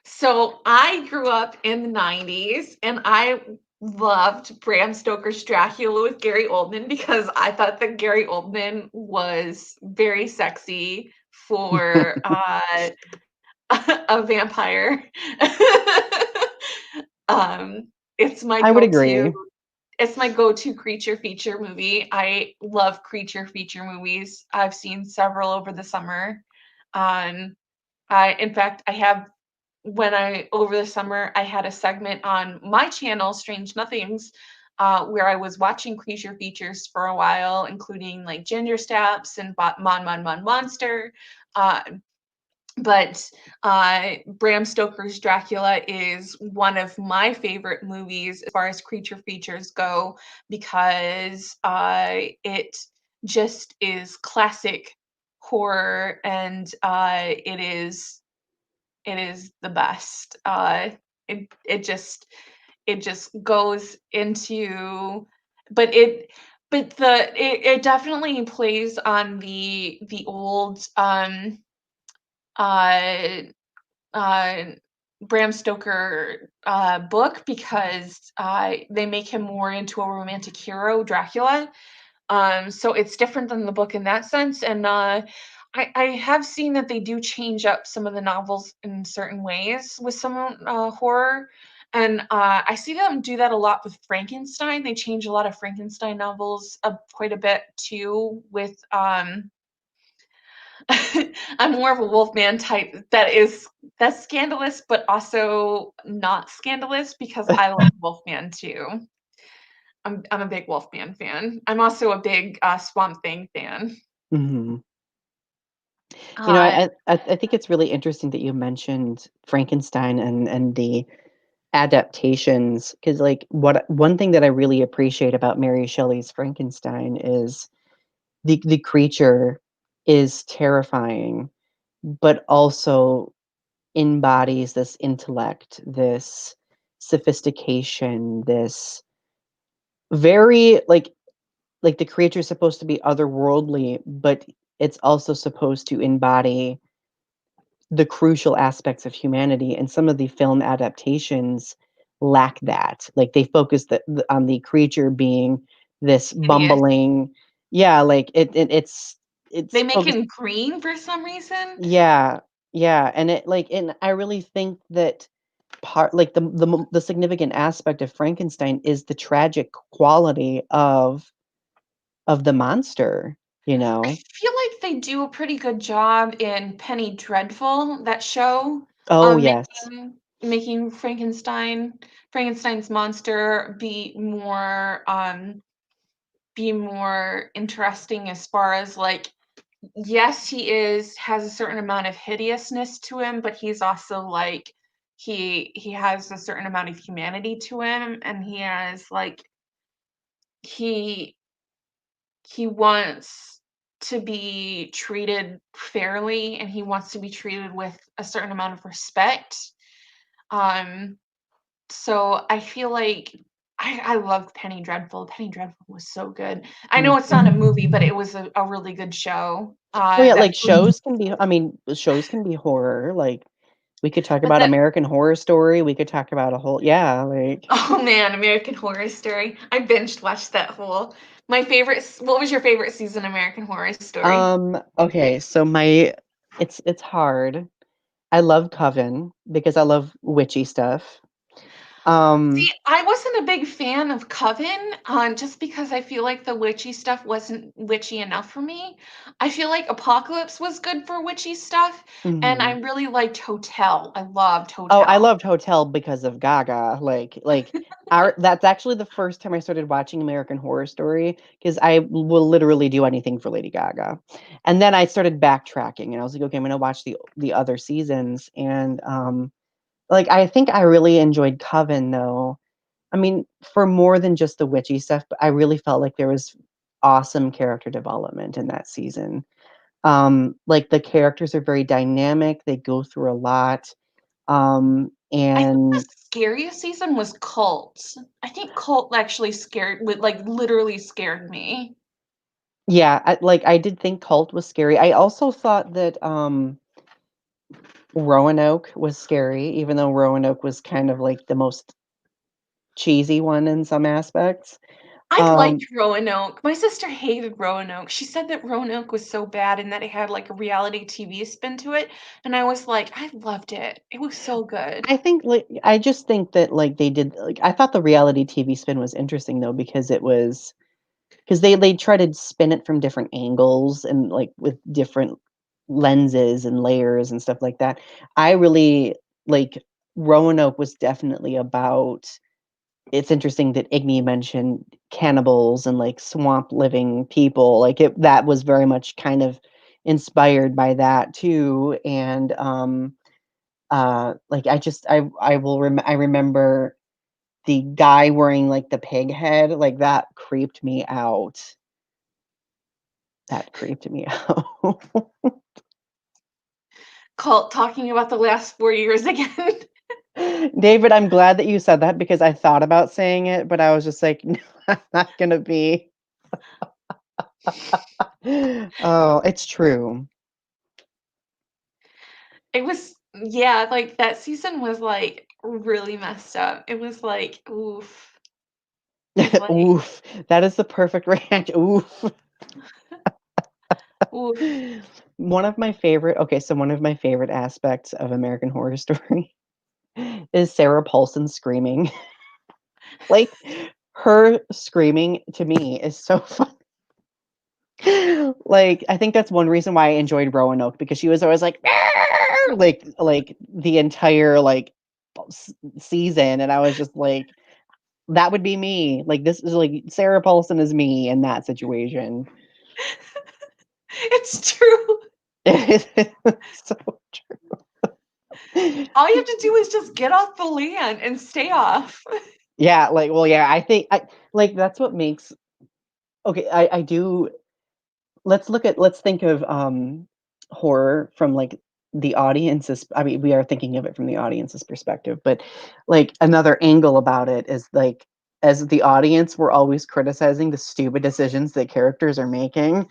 So I grew up in the 90s and I loved Bram Stoker's Dracula with Gary Oldman because I thought that Gary Oldman was very sexy for a vampire. um, it's my I would go-to. agree. it's my go-to creature feature movie. I love creature feature movies. I've seen several over the summer. Um, in fact, I have when I over the summer I had a segment on my channel, Strange Nothings, where I was watching creature features for a while, including like Ginger Snaps and Mon Monster. Uh, but Bram Stoker's Dracula is one of my favorite movies as far as creature features go because it just is classic horror and it is the best. It it just it just goes into but it but it definitely plays on the old uh uh, Bram Stoker book because they make him more into a romantic hero, Dracula. So it's different than the book in that sense. And I have seen that they do change up some of the novels in certain ways with some horror. And I see them do that a lot with Frankenstein. They change a lot of Frankenstein novels quite a bit too with I'm more of a Wolfman type that's scandalous, but also not scandalous because I like Wolfman too. I'm a big Wolfman fan. I'm also a big Swamp Thing fan. Mhm. You know, Uh, I think it's really interesting that you mentioned Frankenstein and the adaptations because, like, what one thing that I really appreciate about Mary Shelley's Frankenstein is the creature is terrifying, but also embodies this intellect, this sophistication, this very like the creature is supposed to be otherworldly, but it's also supposed to embody the crucial aspects of humanity, and some of the film adaptations lack that. Like they focus on the creature being this Hideous. bumbling, yeah, like it's They make focused, him green for some reason. yeah, yeah, and it like and I really think that part like the significant aspect of Frankenstein is the tragic quality of the monster, you I know. feel like they do a pretty good job in Penny Dreadful, that show, Oh yes. making Frankenstein's monster be more interesting as far as like yes, has a certain amount of hideousness to him, but he's also like he has a certain amount of humanity to him and he has like he he wants to be treated fairly and he wants to be treated with a certain amount of respect. Um, so I feel like I loved Penny Dreadful. Penny Dreadful was so good. I know Mm. it's not a movie, but it was a really good show. Oh yeah, That like shows can be, I mean, shows can be horror. Like we could talk but about that American Horror Story. We could talk about a whole, yeah, like oh man, American Horror Story. I binged watched that whole. My favorite. What was your favorite season, American Horror Story? okay, so my it's hard. I love Coven because I love witchy stuff. See, Um I wasn't a big fan of Coven, just because I feel like the witchy stuff wasn't witchy enough for me. I feel like Apocalypse was good for witchy stuff, and I mhm. really liked Hotel. I loved Oh, I Hotel. loved Hotel because of Gaga. Like our that's actually the first time I started watching American Horror Story because I will literally do anything for Lady Gaga. And then I started backtracking and I was like, okay, I'm gonna watch the other seasons. And like I think I really enjoyed Coven though. I mean, for more than just the witchy stuff, but I really felt like there was awesome character development in that season. Like the characters are very dynamic, they go through a lot. I think the And scariest season was Cult. I think Cult actually like literally scared me. yeah, I did think Cult was scary. I also thought that Roanoke was scary, even though Roanoke was kind of like the most cheesy one in some aspects. I liked Um, Roanoke. My sister hated Roanoke. She said that Roanoke was so bad and that it had, like, a reality TV spin to it, and I was like, "I loved it. It was so good." I think, like, I just think that, like, they did, like, I thought the reality TV spin was interesting though because it was because they try to spin it from different angles and, like, with different lenses and layers and stuff like that. I really like Roanoke was definitely about it's interesting that Iggy mentioned cannibals and, like, swamp living people, like, that was very much kind of inspired by that too, and, like, I remember the guy wearing, like, the pig head, like, that creeped me out. That creeped me out. Talking about the last 4 years again. David, I'm glad that you said that because I thought about saying it, but I was just like, "No, I'm not gonna be." Oh, it's true. It was yeah, like, that season was, like, really messed up. It was like, oof. It was like, Oof. That is the perfect reaction. Oof. oof. One of my favorite aspects of American Horror Story is Sarah Paulson screaming. Like, her screaming to me is so fun. Like, I think that's one reason why I enjoyed Roanoke because she was always like, "Arr!" like the entire like season, and I was just like, that would be me. Like, this is like Sarah Paulson is me in that situation. It's true. It's so true. All you have to do is just get off the land and stay off. Yeah, like, well, yeah, I think like that's what makes okay. I do let's think of horror from like the audience's I mean we are thinking of it from the audience's perspective, but like another angle about it is like as the audience we're always criticizing the stupid decisions that characters are making,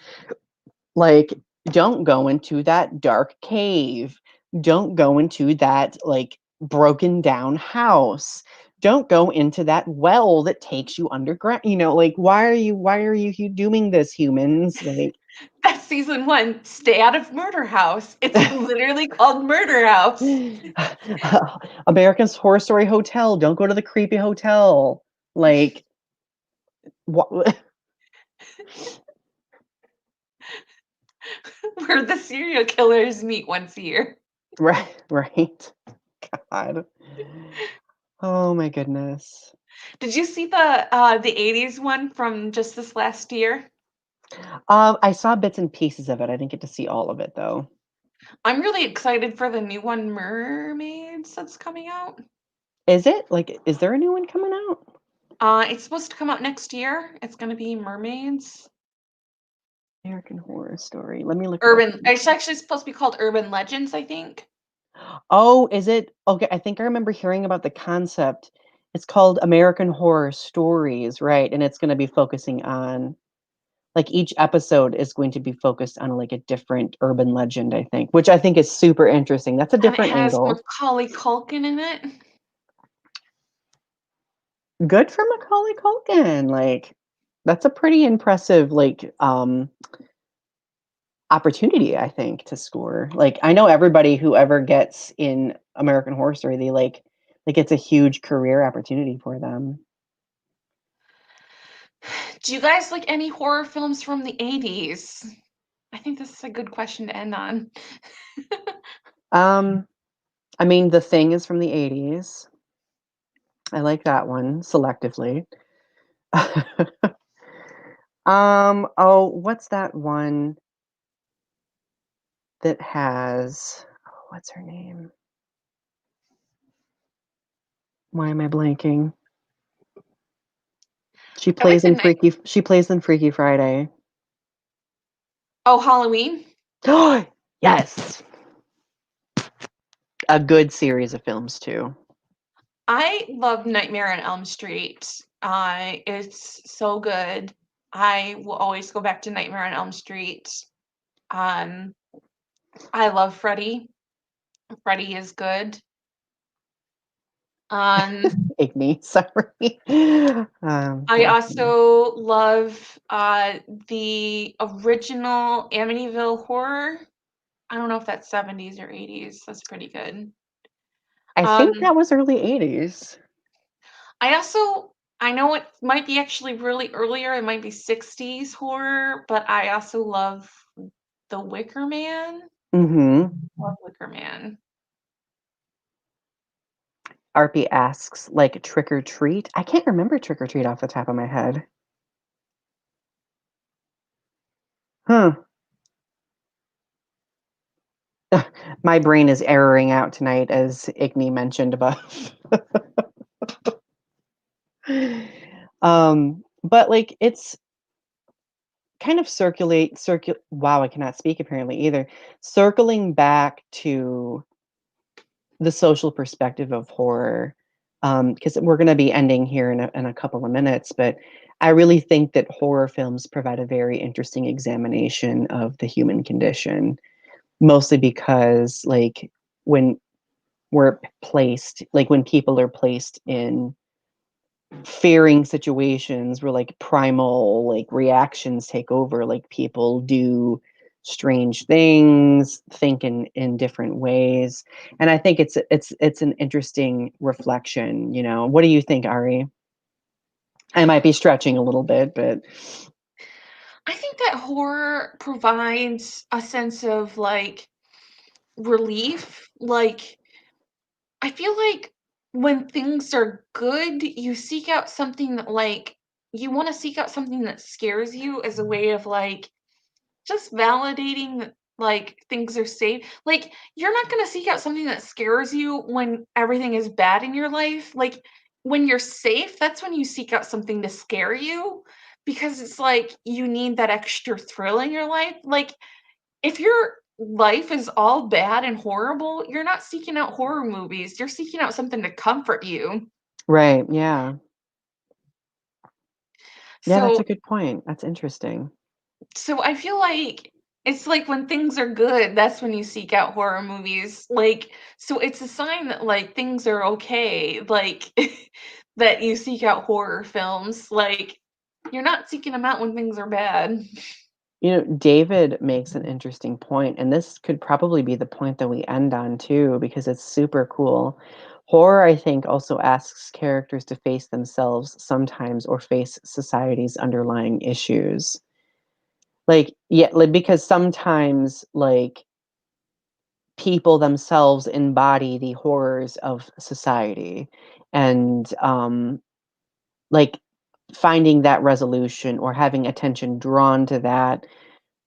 like don't go into that dark cave, don't go into that like broken down house, don't go into that well that takes you underground, like why are you doing this, humans, like That's season 1, Stay Out of Murder House. It's literally called Murder House. American's Horror Story Hotel. Don't go to the creepy hotel. Like, what? Where the serial killers meet once a year. Right, right. God. Oh my goodness. Did you see the 80s one from just this last year? I saw bits and pieces of it. I didn't get to see all of it though. I'm really excited for the new one, Mermaids, that's coming out. Is it like? Is there a new one coming out? It's supposed to come out next year. It's gonna be Mermaids. American Horror Story. Let me look it up. Urban it's actually supposed to be called Urban Legends, I think. Oh, is it? Okay, I think I remember hearing about the concept. It's called American Horror Stories, right? And it's going to be focusing on like each episode is going to be focused on like a different urban legend, I think, which I think is super interesting. That's a And it different has angle. Macaulay Culkin in it. Good for Macaulay Culkin. Like that's a pretty impressive like opportunity, I think, to score. Like I know everybody who ever gets in American Horror Story, they like it's a huge career opportunity for them. Do you guys like any horror films from the 80s? I think this is a good question to end on. Um I mean, The Thing is from the 80s. I like that one selectively. Oh, what's that one that has what's her name? Why am I blanking? I like the night. She plays in Freaky Friday. Oh, Halloween? Yes. A good series of films too. I love Nightmare on Elm Street. It's so good. I will always go back to Nightmare on Elm Street. Um, I love Freddy. Freddy is good. Um, Igni, sorry. I Bless me. also love the original Amityville Horror. I don't know if that's 70s or 80s. That's pretty good. I think Um, that was early 80s. I know it might be actually really earlier. It might be 60s horror, but I also love The Wicker Man. Mm-hmm. Love Wicker Man. Arpy asks, like Trick or Treat. I can't remember Trick or Treat off the top of my head. Huh. My brain is erroring out tonight, as Igni mentioned above. But like it's kind of wow, I cannot speak apparently either. Circling back to the social perspective of horror, because we're going to be ending here in a couple of minutes, but I really think that horror films provide a very interesting examination of the human condition, mostly because like when we're placed, like when people are placed in fearing situations where like primal like reactions take over, like people do strange things, think in different ways, and I think it's an interesting reflection. What do you think, Ari? I might be stretching a little bit, but I think that horror provides a sense of like relief. Like, I feel like when things are good, you seek out something that, like, you want to seek out something that scares you as a way of like just validating that like things are safe. Like, you're not going to seek out something that scares you when everything is bad in your life. Like, when you're safe, that's when you seek out something to scare you, because it's like you need that extra thrill in your life. Like, if your life is all bad and horrible, you're not seeking out horror movies. You're seeking out something to comfort you. right, yeah. Yeah, that's a So good point. That's interesting. so I feel like it's like when things are good, that's when you seek out horror movies. Like, so it's a sign that like things are okay, like that you seek out horror films. Like, you're not seeking them out when things are bad. David makes an interesting point, and this could probably be the point that we end on too, because it's super cool. Horror, I think, also asks characters to face themselves sometimes or face society's underlying issues. Like, yeah, like because sometimes like people themselves embody the horrors of society. And like finding that resolution or having attention drawn to that,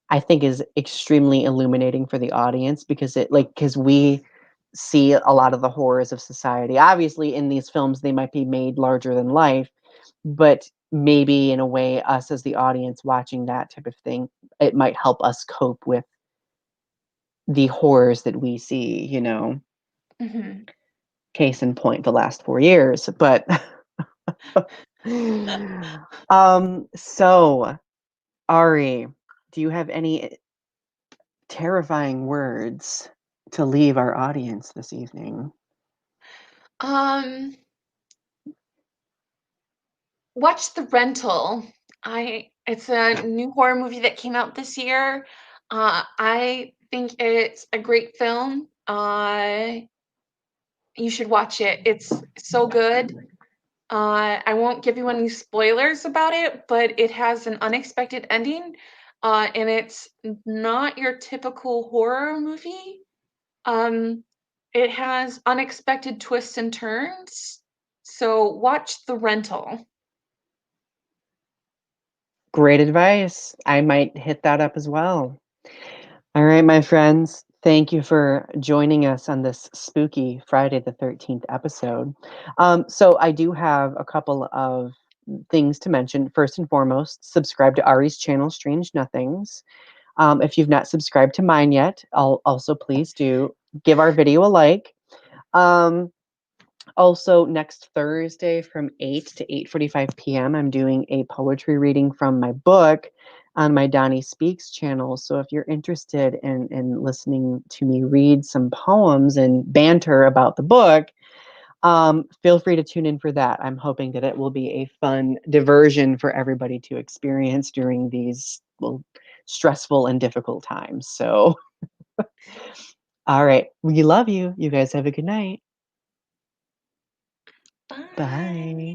I think is extremely illuminating for the audience, because we see a lot of the horrors of society. Obviously, in these films, they might be made larger than life, but maybe in a way, us as the audience watching that type of thing, it might help us cope with the horrors that we see. Mhm. Case in point, the last 4 years. But so Ari, do you have any terrifying words to leave our audience this evening? Um, Watch The Rental. I It's a new horror movie that came out this year. I think it's a great film. You should watch it. It's so good. I won't give you any spoilers about it, but it has an unexpected ending, and it's not your typical horror movie. Um, it has unexpected twists and turns. So watch The Rental. Great advice. I might hit that up as well. All right, my friends. Thank you for joining us on this spooky Friday the 13th episode. So, I do have a couple of things to mention. First and foremost, subscribe to Ari's channel, Strange Nothings. If you've not subscribed to mine yet, I'll also please do give our video a like. Um, Also, next Thursday from 8 to 8:45 p.m., I'm doing a poetry reading from my book on my Donnie Speaks channel. So if you're interested in listening to me read some poems and banter about the book, Feel free to tune in for that. I'm hoping that it will be a fun diversion for everybody to experience during these, well, stressful and difficult times. So, all right. We love you. You guys have a good night. Bye. Bye.